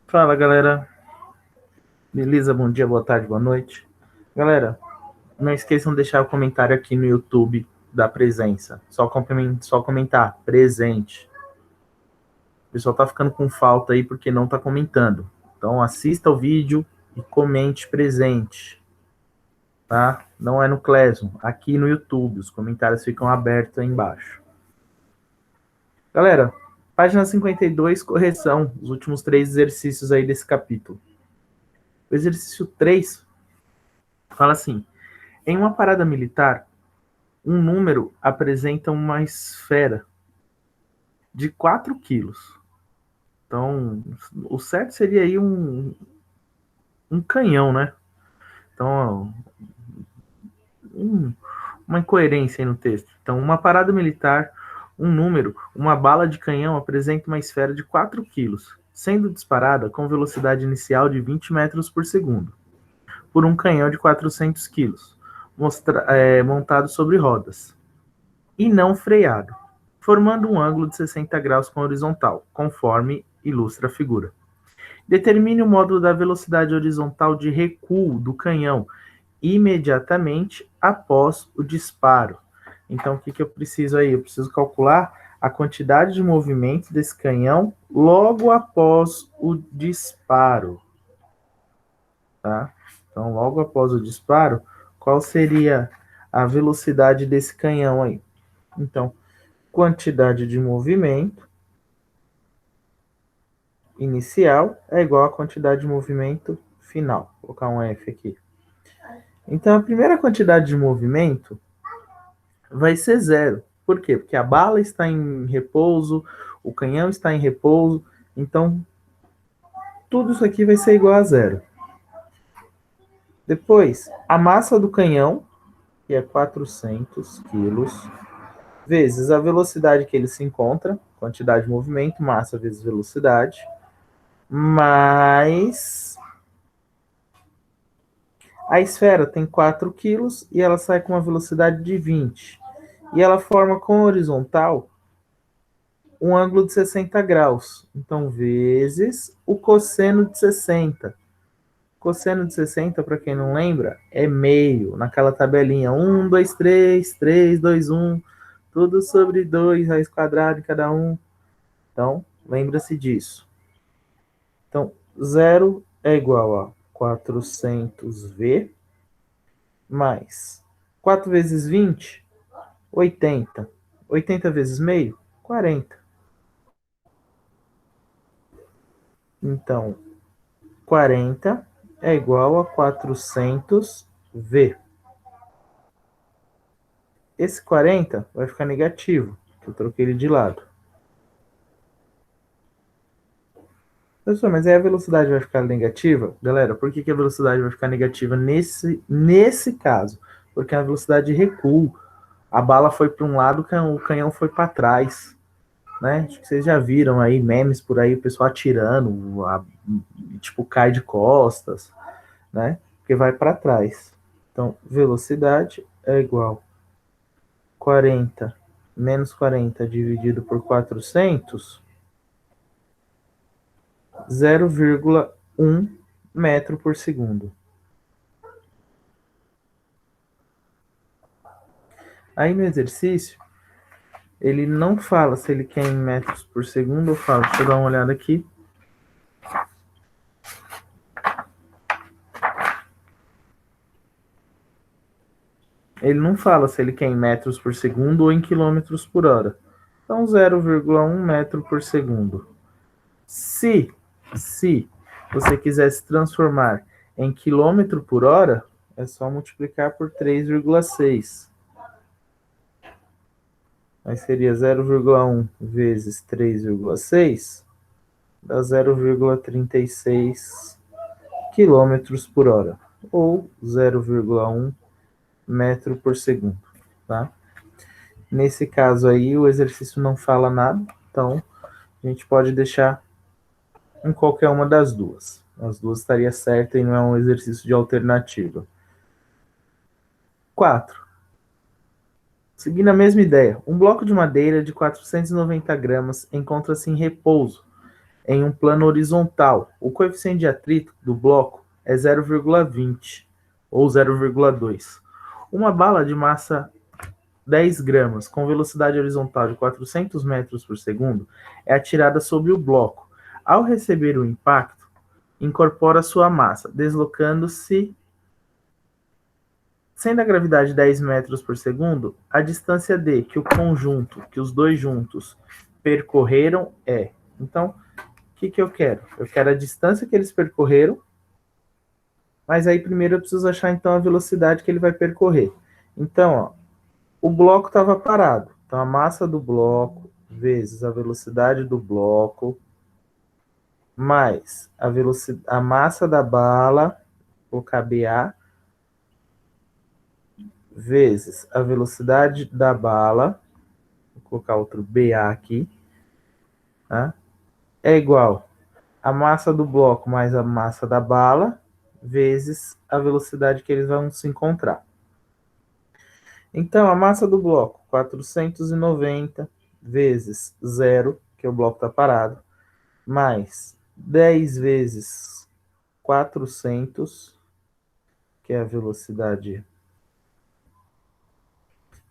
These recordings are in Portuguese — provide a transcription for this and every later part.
Fala, galera. Beleza? Bom dia, boa tarde, boa noite. Galera, não esqueçam de deixar o comentário aqui no YouTube da presença. Só comentar, presente. O pessoal tá ficando com falta aí porque não tá comentando. Então assista o vídeo e comente presente, tá? Não é no Classroom, aqui no YouTube. Os comentários ficam abertos aí embaixo. Galera, página 52, correção. Os últimos 3 exercícios aí desse capítulo. O exercício 3 fala assim: em uma parada militar, um número apresenta uma esfera de 4 quilos. Então, o certo seria aí um canhão, né? Então, uma incoerência aí no texto. Então, uma parada militar, um número, uma bala de canhão apresenta uma esfera de 4 quilos, sendo disparada com velocidade inicial de 20 metros por segundo, por um canhão de 400 quilos, montado sobre rodas, e não freado, formando um ângulo de 60 graus com a horizontal, conforme ilustra a figura. Determine o módulo da velocidade horizontal de recuo do canhão imediatamente após o disparo. Então, o que eu preciso aí? Eu preciso calcular a quantidade de movimento desse canhão logo após o disparo. Tá? Então, logo após o disparo, qual seria a velocidade desse canhão aí? Então, quantidade de movimento inicial é igual à quantidade de movimento final. Vou colocar um F aqui. Então, a primeira quantidade de movimento vai ser zero. Por quê? Porque a bala está em repouso, o canhão está em repouso, então tudo isso aqui vai ser igual a zero. Depois, a massa do canhão, que é 400 quilos, vezes a velocidade que ele se encontra, quantidade de movimento, massa vezes velocidade, mais a esfera tem 4 quilos e ela sai com uma velocidade de 20. E ela forma com a horizontal um ângulo de 60 graus. Então, vezes o cosseno de 60. Cosseno de 60, para quem não lembra, é meio, naquela tabelinha. 1, 2, 3, 3, 2, 1. Tudo sobre 2, raiz quadrada em cada um. Então, lembra-se disso. Então, zero é igual a 400V mais 4 vezes 20, 80. 80 vezes meio, 40. Então, 40 é igual a 400V. Esse 40 vai ficar negativo, que eu troquei ele de lado. Professor, mas aí a velocidade vai ficar negativa? Galera, por que a velocidade vai ficar negativa nesse caso? Porque a velocidade de recuo, a bala foi para um lado, o canhão foi para trás. Né? Acho que vocês já viram aí memes por aí, o pessoal atirando, tipo, cai de costas, né? Porque vai para trás. Então, velocidade é igual a 40 menos 40 dividido por 400, 0,1 metro por segundo. Aí no exercício, ele não fala se ele quer em metros por segundo ou fala, deixa eu dar uma olhada aqui. Ele não fala se ele quer em metros por segundo ou em quilômetros por hora. Então, 0,1 metro por segundo. Se você quiser se transformar em quilômetro por hora, é só multiplicar por 3,6. Aí seria 0,1 vezes 3,6, dá 0,36 quilômetros por hora, ou 0,1 metro por segundo, tá? Nesse caso aí, o exercício não fala nada, então a gente pode deixar em qualquer uma das duas. As duas estaria certa e não é um exercício de alternativa. 4. Seguindo a mesma ideia, um bloco de madeira de 490 gramas encontra-se em repouso em um plano horizontal. O coeficiente de atrito do bloco é 0,20 ou 0,2. Uma bala de massa 10 gramas com velocidade horizontal de 400 metros por segundo é atirada sobre o bloco. Ao receber o impacto, incorpora sua massa, deslocando-se, sendo a gravidade 10 metros por segundo, a distância d que os dois juntos percorreram é. Então, o que eu quero? Eu quero a distância que eles percorreram, mas aí primeiro eu preciso achar então a velocidade que ele vai percorrer. Então, ó, o bloco estava parado. Então, a massa do bloco vezes a velocidade do bloco mais a massa da bala, vou colocar BA, vezes a velocidade da bala, vou colocar outro BA aqui, tá? É igual a massa do bloco mais a massa da bala, vezes a velocidade que eles vão se encontrar. Então, a massa do bloco, 490 vezes 0, que o bloco está parado, mais 10 vezes 400, que é a velocidade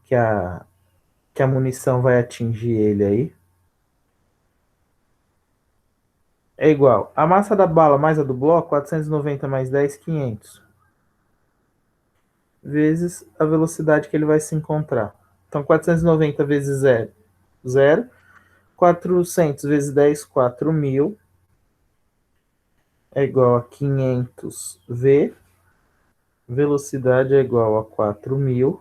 que a munição vai atingir ele aí, é igual a massa da bala mais a do bloco, 490 mais 10, 500, vezes a velocidade que ele vai se encontrar. Então, 490 vezes 0, 0. 400 vezes 10, 4.000, é igual a 500V. Velocidade é igual a 4.000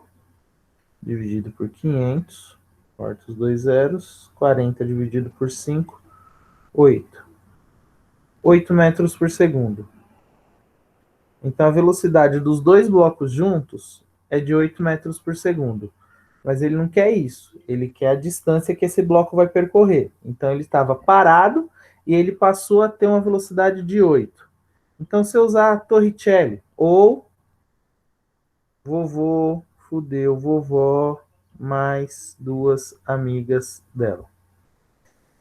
dividido por 500. Corta os dois zeros. 40 dividido por 5, 8. 8 metros por segundo. Então, a velocidade dos dois blocos juntos é de 8 metros por segundo. Mas ele não quer isso. Ele quer a distância que esse bloco vai percorrer. Então, ele estava parado e ele passou a ter uma velocidade de 8. Então, se eu usar Torricelli ou vovô, fudeu, vovó, mais duas amigas dela.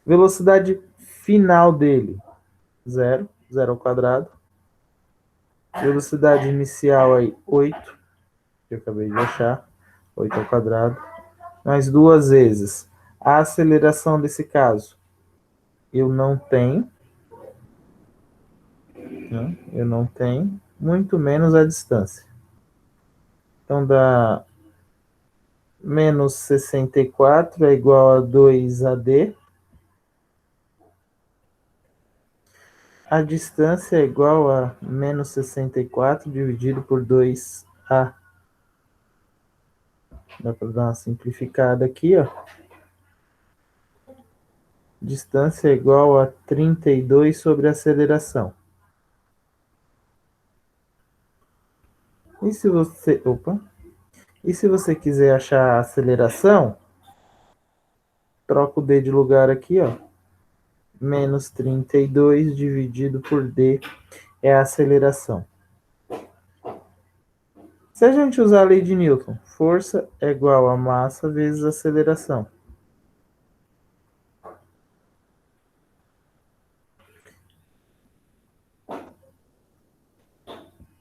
Velocidade final dele, 0, 0 ao quadrado. Velocidade inicial aí, 8, que eu acabei de achar, 8 ao quadrado. Mais duas vezes. A aceleração desse caso, eu não tenho. Né? Eu não tenho, muito menos a distância. Então, dá menos 64 é igual a 2AD. A distância é igual a menos 64 dividido por 2A. Dá para dar uma simplificada aqui, ó. Distância é igual a 32 sobre a aceleração. E se você... Opa! E se você quiser achar a aceleração, troca o D de lugar aqui, ó. Menos 32 dividido por D é a aceleração. Se a gente usar a lei de Newton, força é igual a massa vezes aceleração.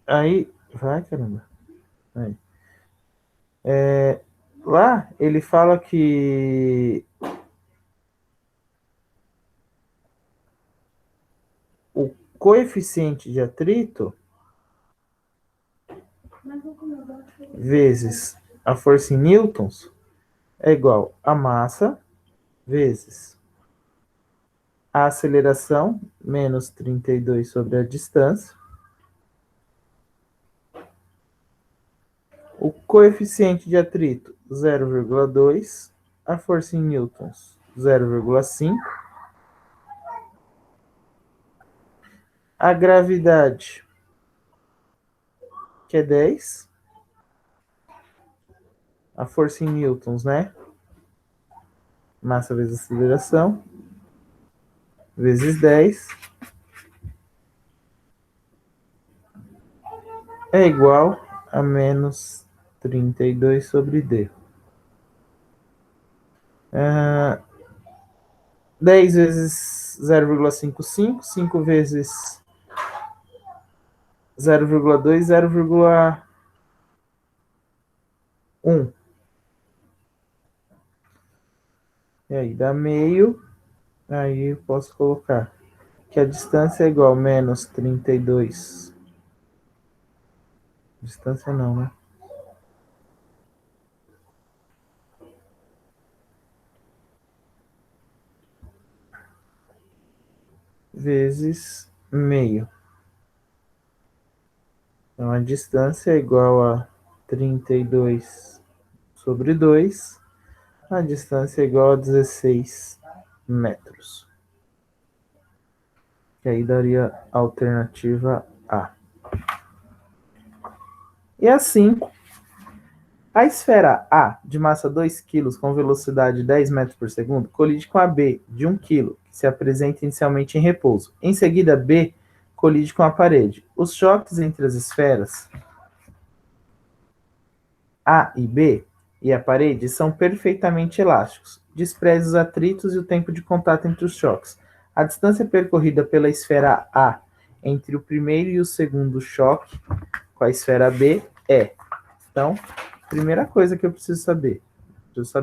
Aí, vai caramba. Aí. Lá ele fala que o coeficiente de atrito vezes a força em newtons é igual a massa vezes a aceleração menos 32 sobre a distância. O coeficiente de atrito 0,2, a força em newtons 0,5, a gravidade que é 10, a força em newtons, né? Massa vezes aceleração, vezes 10, é igual a menos 32 sobre D. 10 vezes vezes 0,55, 5 vezes 0,2, 0,1. E aí dá meio, aí eu posso colocar que a distância é igual a menos 32. Distância não, né? Vezes meio. Então, a distância é igual a 32 sobre 2. A distância é igual a 16 metros. Que aí daria a alternativa A. E assim, a esfera A, de massa 2 kg com velocidade 10 metros por segundo, colide com a B, de 1 kg, que se apresenta inicialmente em repouso. Em seguida, B colide com a parede. Os choques entre as esferas A e B e a parede são perfeitamente elásticos. Despreze os atritos e o tempo de contato entre os choques. A distância percorrida pela esfera A entre o primeiro e o segundo choque com a esfera B é. Então, primeira coisa que eu preciso saber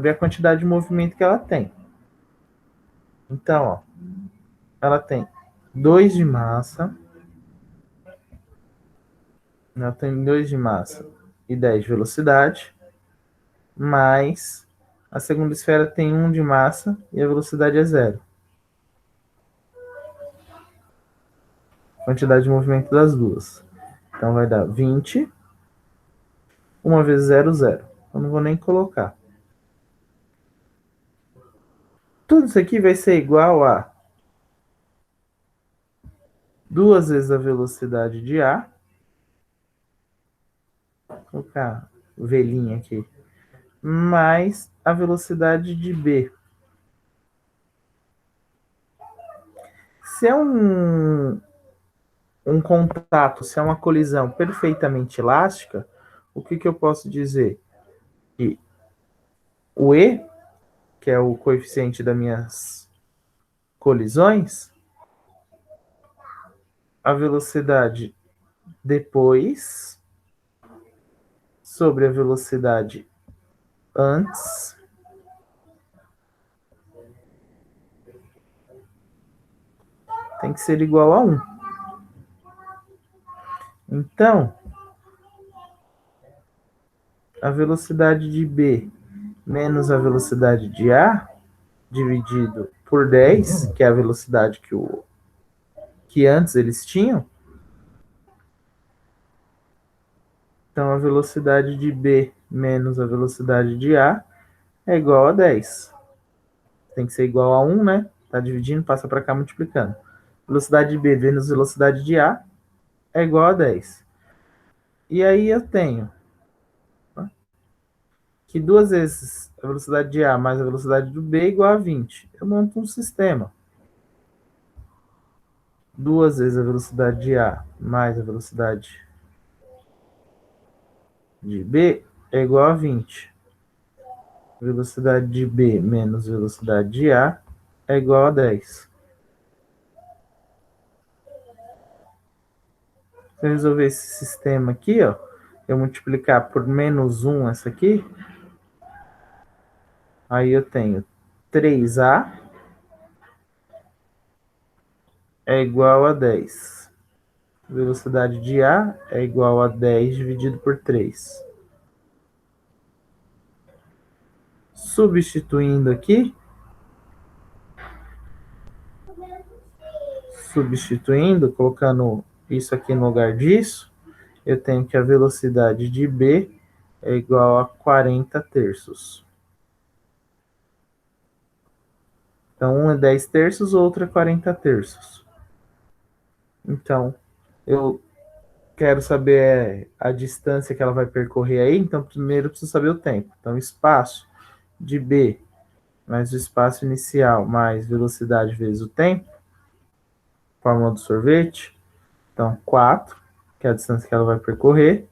a quantidade de movimento que ela tem. Então, ó, ela tem 2 de massa, ela tem 2 de massa e 10 de velocidade, mais a segunda esfera tem 1 de massa e a velocidade é 0. Quantidade de movimento das duas. Então vai dar 20. 1 vezes 0, 0. Eu não vou nem colocar. Tudo isso aqui vai ser igual a 2 vezes a velocidade de A. Vou colocar velhinha aqui. Mais a velocidade de B. Se é um contato, se é uma colisão perfeitamente elástica, o que eu posso dizer? Que o E, que é o coeficiente das minhas colisões, a velocidade depois sobre a velocidade antes tem que ser igual a 1. Então, a velocidade de B menos a velocidade de A dividido por 10, que é a velocidade que antes eles tinham. Então, a velocidade de B menos a velocidade de A é igual a 10. Tem que ser igual a 1, né? Tá dividindo, passa para cá multiplicando. Velocidade de B menos velocidade de A é igual a 10. E aí eu tenho que 2 vezes a velocidade de A mais a velocidade do B é igual a 20. Eu monto um sistema. 2 vezes a velocidade de A mais a velocidade de B é igual a 20. Velocidade de B menos velocidade de A é igual a 10. Se eu resolver esse sistema aqui, ó, eu multiplicar por menos 1 essa aqui, aí eu tenho 3A é igual a 10. Velocidade de A é igual a 10 dividido por 3. Substituindo aqui, colocando isso aqui no lugar disso, eu tenho que a velocidade de B é igual a 40 terços. Então, um é 10 terços, o outro é 40 terços. Então, eu quero saber a distância que ela vai percorrer aí, então primeiro eu preciso saber o tempo. Então, espaço de B mais o espaço inicial mais velocidade vezes o tempo, fórmula do sorvete. Então, 4, que é a distância que ela vai percorrer,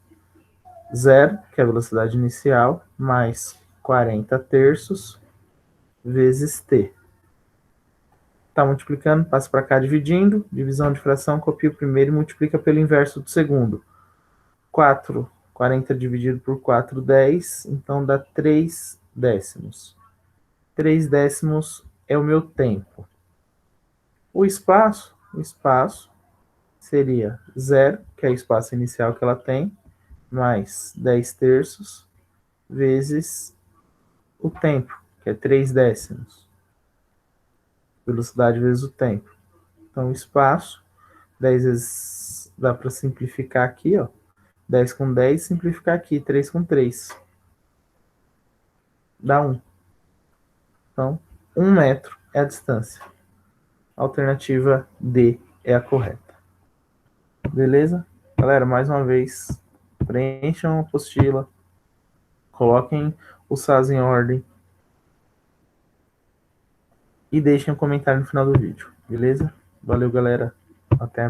0, que é a velocidade inicial, mais 40 terços vezes t. Tá multiplicando, passa para cá dividindo. Divisão de fração, copia o primeiro e multiplica pelo inverso do segundo. 4, 40 dividido por 4, 10. Então dá 3 décimos. 3 décimos é o meu tempo. O espaço seria 0, que é o espaço inicial que ela tem, mais 10 terços, vezes o tempo, que é 3 décimos. Velocidade vezes o tempo. Então, o espaço, 10 vezes, dá para simplificar aqui, ó. 10 com 10, simplificar aqui, 3 com 3. Dá 1. Então, 1 metro é a distância. A alternativa D é a correta. Beleza? Galera, mais uma vez, preencham a apostila, coloquem os SAS em ordem e deixem um comentário no final do vídeo. Beleza? Valeu, galera. Até a